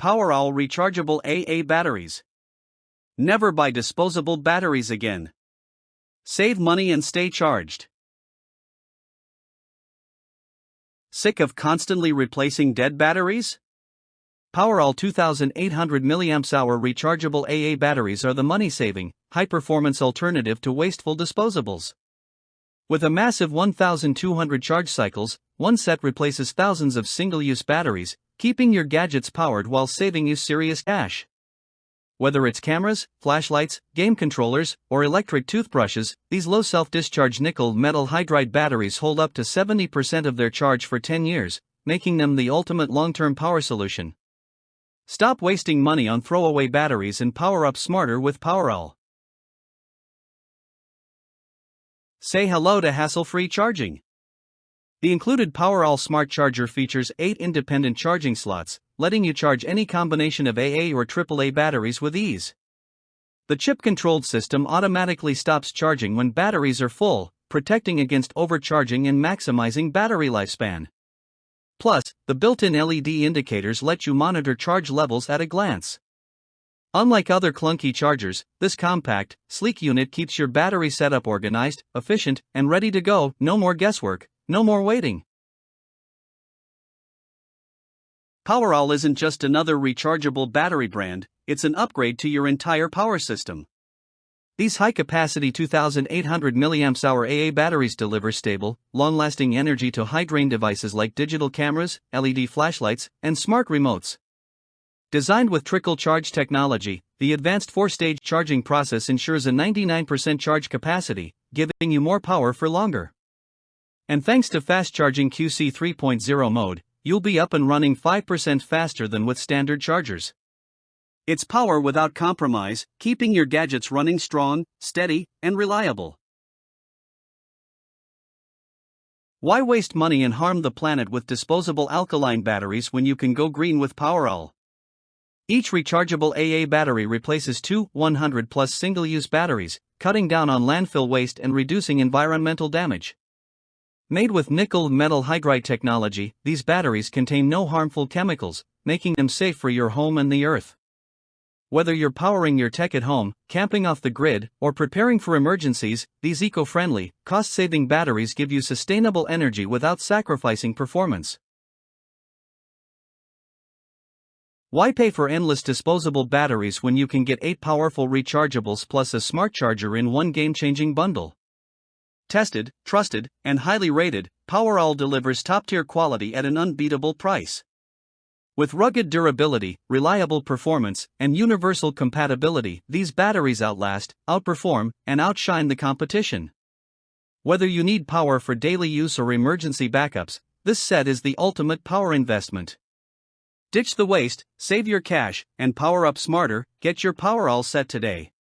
POWEROWL Rechargeable AA Batteries. Never buy disposable batteries again. Save money and stay charged. Sick of constantly replacing dead batteries? POWEROWL 2800 mAh rechargeable AA batteries are the money-saving, high-performance alternative to wasteful disposables. With a massive 1,200 charge cycles, one set replaces thousands of single-use batteries, keeping your gadgets powered while saving you serious cash. Whether it's cameras, flashlights, game controllers, or electric toothbrushes, these low self-discharge nickel-metal hydride batteries hold up to 70% of their charge for 10 years, making them the ultimate long-term power solution. Stop wasting money on throwaway batteries and power up smarter with POWEROWL. Say hello to hassle-free charging. The included POWEROWL Smart Charger features 8 independent charging slots, letting you charge any combination of AA or AAA batteries with ease. The chip-controlled system automatically stops charging when batteries are full, protecting against overcharging and maximizing battery lifespan. Plus, the built-in LED indicators let you monitor charge levels at a glance. Unlike other clunky chargers, this compact, sleek unit keeps your battery setup organized, efficient, and ready to go. No more guesswork, no more waiting. POWEROWL isn't just another rechargeable battery brand, it's an upgrade to your entire power system. These high-capacity 2800 mAh AA batteries deliver stable, long-lasting energy to high-drain devices like digital cameras, LED flashlights, and smart remotes. Designed with Trickle charge technology, the advanced 4-stage charging process ensures a 99% charge capacity, giving you more power for longer. And thanks to fast-charging QC 3.0 mode, you'll be up and running 5% faster than with standard chargers. It's power without compromise, keeping your gadgets running strong, steady, and reliable. Why waste money and harm the planet with disposable alkaline batteries when you can go green with POWEROWL? Each rechargeable AA battery replaces two 100-plus single-use batteries, cutting down on landfill waste and reducing environmental damage. Made with nickel-metal hydride technology, these batteries contain no harmful chemicals, making them safe for your home and the earth. Whether you're powering your tech at home, camping off the grid, or preparing for emergencies, these eco-friendly, cost-saving batteries give you sustainable energy without sacrificing performance. Why pay for endless disposable batteries when you can get 8 powerful rechargeables plus a smart charger in one game-changing bundle? Tested, trusted, and highly rated, POWEROWL delivers top-tier quality at an unbeatable price. With rugged durability, reliable performance, and universal compatibility, these batteries outlast, outperform, and outshine the competition. Whether you need power for daily use or emergency backups, this set is the ultimate power investment. Ditch the waste, save your cash, and power up smarter. Get your POWEROWL set today.